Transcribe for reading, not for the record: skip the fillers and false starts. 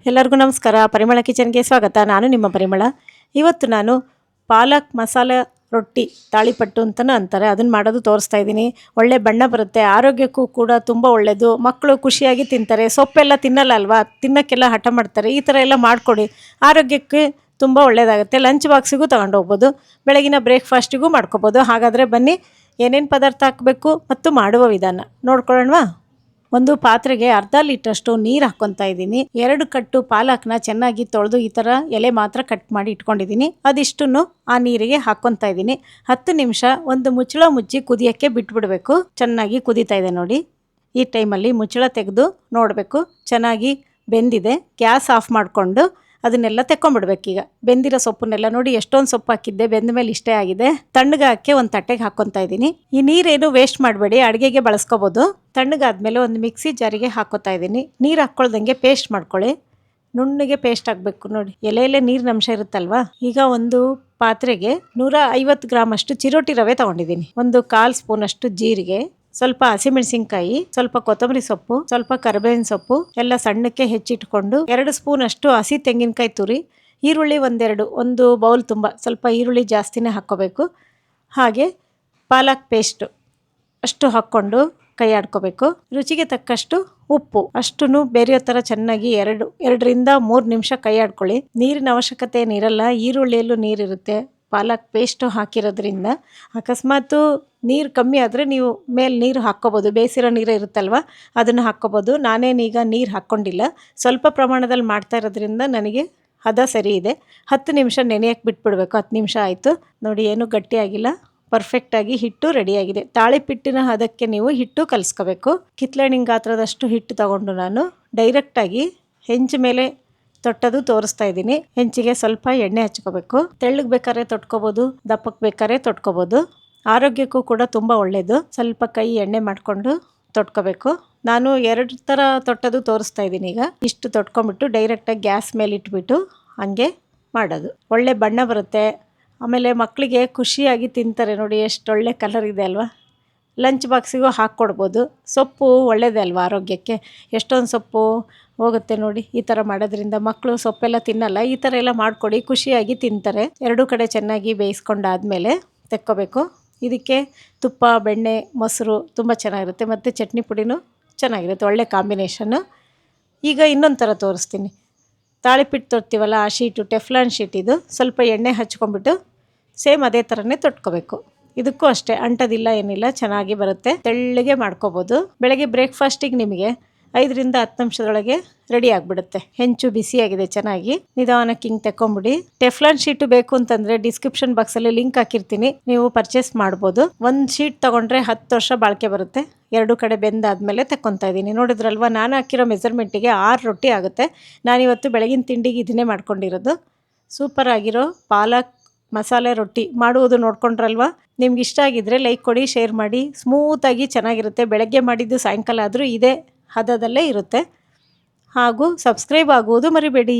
ಎಲ್ಲರಿಗೂ ನಮಸ್ಕಾರ. ಪರಿಮಳ ಕಿಚನ್ಗೆ ಸ್ವಾಗತ. ನಾನು ನಿಮ್ಮ ಪರಿಮಳ. ಇವತ್ತು ನಾನು ಪಾಲಕ್ ಮಸಾಲೆ ರೊಟ್ಟಿ ತಾಳಿಪಟ್ಟು ಅಂತಲೂ ಅಂತಾರೆ, ಅದನ್ನು ಮಾಡೋದು ತೋರಿಸ್ತಾ ಇದ್ದೀನಿ. ಒಳ್ಳೆ ಬಣ್ಣ ಬರುತ್ತೆ, ಆರೋಗ್ಯಕ್ಕೂ ಕೂಡ ತುಂಬ ಒಳ್ಳೆಯದು. ಮಕ್ಕಳು ಖುಷಿಯಾಗಿ ತಿಂತಾರೆ. ಸೊಪ್ಪೆಲ್ಲ ತಿನ್ನಲ್ಲ ಅಲ್ವಾ, ತಿನ್ನೋಕ್ಕೆಲ್ಲ ಹಠ ಮಾಡ್ತಾರೆ. ಈ ಥರ ಎಲ್ಲ ಮಾಡಿಕೊಡಿ, ಆರೋಗ್ಯಕ್ಕೆ ತುಂಬ ಒಳ್ಳೆಯದಾಗುತ್ತೆ. ಲಂಚ್ ಬಾಕ್ಸಿಗೂ ತೊಗೊಂಡು ಹೋಗ್ಬೋದು, ಬೆಳಗಿನ ಬ್ರೇಕ್ಫಾಸ್ಟಿಗೂ ಮಾಡ್ಕೊಬೋದು. ಹಾಗಾದರೆ ಬನ್ನಿ, ಏನೇನು ಪದಾರ್ಥ ಹಾಕಬೇಕು ಮತ್ತು ಮಾಡುವ ವಿಧಾನ ನೋಡ್ಕೊಳ್ಳೋಣವಾ. ಒಂದು ಪಾತ್ರೆಗೆ ಅರ್ಧ ಲೀಟ್ರಷ್ಟು ನೀರು ಹಾಕ್ಕೊತಾ ಇದ್ದೀನಿ. 2 ಕಟ್ಟು ಪಾಲಕ್ನ ಚೆನ್ನಾಗಿ ತೊಳೆದು ಈ ಥರ ಎಲೆ ಮಾತ್ರ ಕಟ್ ಮಾಡಿ ಇಟ್ಕೊಂಡಿದ್ದೀನಿ. ಅದಿಷ್ಟನ್ನು ಆ ನೀರಿಗೆ ಹಾಕ್ಕೊತಾ ಇದ್ದೀನಿ. 10 ನಿಮಿಷ ಒಂದು ಮುಚ್ಚಳ ಮುಚ್ಚಿ ಕುದಿಯೋಕ್ಕೆ ಬಿಟ್ಬಿಡಬೇಕು. ಚೆನ್ನಾಗಿ ಕುದೀತಾ ಇದೆ ನೋಡಿ. ಈ ಟೈಮಲ್ಲಿ ಮುಚ್ಚಳ ತೆಗೆದು ನೋಡಬೇಕು ಚೆನ್ನಾಗಿ ಬೆಂದಿದೆ. ಗ್ಯಾಸ್ ಆಫ್ ಮಾಡಿಕೊಂಡು ಅದನ್ನೆಲ್ಲ ತೆಕ್ಕೊಂಬಿಡ್ಬೇಕೀಗ. ಬೆಂದಿರೋ ಸೊಪ್ಪನ್ನೆಲ್ಲ ನೋಡಿ, ಎಷ್ಟೊಂದು ಸೊಪ್ಪು ಹಾಕಿದ್ದೆ, ಬೆಂದ ಮೇಲೆ ಇಷ್ಟೇ ಆಗಿದೆ. ತಣ್ಣಗಾಕೆ ಒಂದು ತಟ್ಟೆಗೆ ಹಾಕ್ಕೊತಾ ಇದ್ದೀನಿ. ಈ ನೀರೇನು ವೇಸ್ಟ್ ಮಾಡಬೇಡಿ, ಅಡುಗೆಗೆ ಬಳಸ್ಕೋಬೋದು. ತಣ್ಣಗಾದ್ಮೇಲೆ ಒಂದು ಮಿಕ್ಸಿ ಜಾರಿಗೆ ಹಾಕ್ಕೊತಾ ಇದ್ದೀನಿ. ನೀರು ಹಾಕ್ಕೊಳ್ದಂಗೆ ಪೇಸ್ಟ್ ಮಾಡ್ಕೊಳ್ಳಿ. ನುಣ್ಣಗೆ ಪೇಸ್ಟ್ ಆಗಬೇಕು ನೋಡಿ. ಎಲೆಯಲ್ಲೇ ನೀರಿನ ಅಂಶ ಇರುತ್ತಲ್ವಾ. ಈಗ ಒಂದು ಪಾತ್ರೆಗೆ 150 ಗ್ರಾಮ್ ಅಷ್ಟು ಚಿರೋಟಿ ರವೆ ತೊಗೊಂಡಿದ್ದೀನಿ. ಒಂದು 1/4 ಸ್ಪೂನ್ ಅಷ್ಟು ಜೀರಿಗೆ, ಸ್ವಲ್ಪ ಹಸಿಮೆಣಸಿನ್ಕಾಯಿ, ಸ್ವಲ್ಪ ಕೊತ್ತಂಬರಿ ಸೊಪ್ಪು, ಸ್ವಲ್ಪ ಕರಿಬೇವಿನ ಸೊಪ್ಪು ಎಲ್ಲ ಸಣ್ಣಕ್ಕೆ ಹೆಚ್ಚಿಟ್ಕೊಂಡು 2 ಸ್ಪೂನ್ ಅಷ್ಟು ಹಸಿ ತೆಂಗಿನಕಾಯಿ ತುರಿ, ಈರುಳ್ಳಿ ಒಂದು ಬೌಲ್ ತುಂಬ, ಸ್ವಲ್ಪ ಈರುಳ್ಳಿ ಜಾಸ್ತಿನೇ ಹಾಕ್ಕೋಬೇಕು. ಹಾಗೆ ಪಾಲಕ್ ಪೇಸ್ಟು ಅಷ್ಟು ಹಾಕ್ಕೊಂಡು ಕೈ ಆಡ್ಕೋಬೇಕು. ರುಚಿಗೆ ತಕ್ಕಷ್ಟು ಉಪ್ಪು ಅಷ್ಟನ್ನು ಬೇರೆಯೋ ಥರ ಚೆನ್ನಾಗಿ 2ರಿಂದ 3 ನಿಮಿಷ ಕೈ ಆಡ್ಕೊಳ್ಳಿ. ನೀರಿನ ಅವಶ್ಯಕತೆ ಏನಿರಲ್ಲ, ಈರುಳ್ಳಿಯಲ್ಲೂ ನೀರಿರುತ್ತೆ. ಪಾಲಕ್ ಪೇಸ್ಟು ಹಾಕಿರೋದ್ರಿಂದ ಅಕಸ್ಮಾತು ನೀರು ಕಮ್ಮಿ ಆದರೆ ನೀವು ಮೇಲೆ ನೀರು ಹಾಕ್ಕೋಬೋದು. ಬೇಯಿಸಿರೋ ನೀರು ಇರುತ್ತಲ್ವ, ಅದನ್ನು ಹಾಕ್ಕೋಬೋದು. ನಾನೇನೀಗ ನೀರು ಹಾಕ್ಕೊಂಡಿಲ್ಲ, ಸ್ವಲ್ಪ ಪ್ರಮಾಣದಲ್ಲಿ ಮಾಡ್ತಾ ಇರೋದ್ರಿಂದ ನನಗೆ ಹದ ಸರಿ ಇದೆ. 10 ನಿಮಿಷ ನೆನೆಯಕ್ಕೆ ಬಿಟ್ಬಿಡ್ಬೇಕು. 10 ನಿಮಿಷ ಆಯಿತು ನೋಡಿ, ಏನೂ ಗಟ್ಟಿಯಾಗಿಲ್ಲ, ಪರ್ಫೆಕ್ಟಾಗಿ ಹಿಟ್ಟು ರೆಡಿಯಾಗಿದೆ. ತಾಳಿಪಿಟ್ಟಿನ ಹದಕ್ಕೆ ನೀವು ಹಿಟ್ಟು ಕಲಿಸ್ಕೋಬೇಕು. ಕಿತ್ಳೆಹಣ್ಣಿನ ಗಾತ್ರದಷ್ಟು ಹಿಟ್ಟು ತಗೊಂಡು ನಾನು ಡೈರೆಕ್ಟಾಗಿ ಹೆಂಚು ಮೇಲೆ ತೊಟ್ಟದು ತೋರಿಸ್ತಾ ಇದ್ದೀನಿ. ಹೆಂಚಿಗೆ ಸ್ವಲ್ಪ ಎಣ್ಣೆ ಹಚ್ಕೋಬೇಕು. ತೆಳ್ಳಗೆ ಬೇಕಾದ್ರೆ ತೊಟ್ಕೋಬೋದು, ದಪ್ಪಕ್ಕೆ ಬೇಕಾದ್ರೆ ತೊಟ್ಕೋಬೋದು. ಆರೋಗ್ಯಕ್ಕೂ ಕೂಡ ತುಂಬ ಒಳ್ಳೆಯದು. ಸ್ವಲ್ಪ ಕೈ ಎಣ್ಣೆ ಮಾಡಿಕೊಂಡು ತೊಟ್ಕೋಬೇಕು. ನಾನು 2 ಥರ ತೊಟ್ಟದು ತೋರಿಸ್ತಾ ಇದ್ದೀನಿ. ಈಗ ಇಷ್ಟು ತೊಟ್ಕೊಂಬಿಟ್ಟು ಡೈರೆಕ್ಟಾಗಿ ಗ್ಯಾಸ್ ಮೇಲೆ ಇಟ್ಬಿಟ್ಟು ಹಂಗೆ ಮಾಡೋದು. ಒಳ್ಳೆ ಬಣ್ಣ ಬರುತ್ತೆ. ಆಮೇಲೆ ಮಕ್ಕಳಿಗೆ ಖುಷಿಯಾಗಿ ತಿಂತಾರೆ ನೋಡಿ. ಎಷ್ಟು ಒಳ್ಳೆ ಕಲರ್ ಇದೆ ಅಲ್ವಾ. ಲಂಚ್ ಬಾಕ್ಸಿಗೂ ಹಾಕ್ಕೊಡ್ಬೋದು. ಸೊಪ್ಪು ಒಳ್ಳೆಯದೇ ಅಲ್ವಾ ಆರೋಗ್ಯಕ್ಕೆ. ಎಷ್ಟೊಂದು ಸೊಪ್ಪು ಹೋಗುತ್ತೆ ನೋಡಿ. ಈ ಥರ ಮಾಡೋದ್ರಿಂದ ಮಕ್ಕಳು ಸೊಪ್ಪೆಲ್ಲ ತಿನ್ನಲ್ಲ. ಈ ಥರ ಎಲ್ಲ ಮಾಡಿಕೊಡಿ, ಖುಷಿಯಾಗಿ ತಿಂತಾರೆ. 2 ಕಡೆ ಚೆನ್ನಾಗಿ ಬೇಯಿಸ್ಕೊಂಡಾದಮೇಲೆ ತೆಕ್ಕೋಬೇಕು. ಇದಕ್ಕೆ ತುಪ್ಪ, ಬೆಣ್ಣೆ, ಮೊಸರು ತುಂಬ ಚೆನ್ನಾಗಿರುತ್ತೆ. ಮತ್ತು ಚಟ್ನಿ ಪುಡಿನೂ ಚೆನ್ನಾಗಿರುತ್ತೆ, ಒಳ್ಳೆ ಕಾಂಬಿನೇಷನ್ನು. ಈಗ ಇನ್ನೊಂದು ಥರ ತೋರಿಸ್ತೀನಿ. ತಾಳಿಪಿಟ್ಟು ತೊಡ್ತೀವಲ್ಲ, ಆ ಶೀಟು ಟೆಫ್ಲಾನ್ ಶೀಟ್ ಇದು. ಸ್ವಲ್ಪ ಎಣ್ಣೆ ಹಚ್ಕೊಂಡ್ಬಿಟ್ಟು ಸೇಮ್ ಅದೇ ಥರನೇ ತೊಟ್ಕೋಬೇಕು. ಇದಕ್ಕೂ ಅಷ್ಟೇ, ಅಂಟೋದಿಲ್ಲ ಏನಿಲ್ಲ, ಚೆನ್ನಾಗಿ ಬರುತ್ತೆ. ತೆಳ್ಳಗೆ ಮಾಡ್ಕೋಬೋದು. ಬೆಳಗ್ಗೆ ಬ್ರೇಕ್ಫಾಸ್ಟಿಗೆ ನಿಮಗೆ 5ರಿಂದ 10 ನಿಮಿಷದೊಳಗೆ ರೆಡಿ ಆಗಿಬಿಡುತ್ತೆ. ಹೆಂಚು ಬಿಸಿಯಾಗಿದೆ ಚೆನ್ನಾಗಿ. ನಿಧಾನಕ್ಕೆ ಹಿಂಗೆ ತೆಕ್ಕೊಂಬಿಡಿ. ಟೆಫ್ಲಾನ್ ಶೀಟು ಬೇಕು ಅಂತಂದರೆ ಡಿಸ್ಕ್ರಿಪ್ಷನ್ ಬಾಕ್ಸಲ್ಲಿ ಲಿಂಕ್ ಹಾಕಿರ್ತೀನಿ, ನೀವು ಪರ್ಚೇಸ್ ಮಾಡ್ಬೋದು. ಒಂದು ಶೀಟ್ ತೊಗೊಂಡ್ರೆ 10 ವರ್ಷ ಬಾಳಿಕೆ ಬರುತ್ತೆ. 2 ಕಡೆ ಬೆಂದಾದ್ಮೇಲೆ ತೆಕ್ಕೊತಾ ಇದ್ದೀನಿ. ನೋಡಿದ್ರಲ್ವ, ನಾನು ಹಾಕಿರೋ ಮೆಜರ್ಮೆಂಟಿಗೆ 6 ರೊಟ್ಟಿ ಆಗುತ್ತೆ. ನಾನಿವತ್ತು ಬೆಳಗಿನ ತಿಂಡಿಗೆ ಇದನ್ನೇ ಮಾಡ್ಕೊಂಡಿರೋದು. ಸೂಪರ್ ಆಗಿರೋ ಪಾಲಕ್ ಮಸಾಲೆ ರೊಟ್ಟಿ ಮಾಡುವುದು ನೋಡ್ಕೊಂಡ್ರಲ್ವ. ನಿಮ್ಗೆ ಇಷ್ಟ ಆಗಿದ್ದರೆ ಲೈಕ್ ಕೊಡಿ, ಶೇರ್ ಮಾಡಿ. ಸ್ಮೂತಾಗಿ ಚೆನ್ನಾಗಿರುತ್ತೆ. ಬೆಳಗ್ಗೆ ಮಾಡಿದ್ದು ಸಾಯಂಕಾಲ ಆದರೂ ಇದೇ ಹದದಲ್ಲೇ ಇರುತ್ತೆ. ಹಾಗೂ ಸಬ್ಸ್ಕ್ರೈಬ್ ಆಗುವುದು ಮರಿಬೇಡಿ.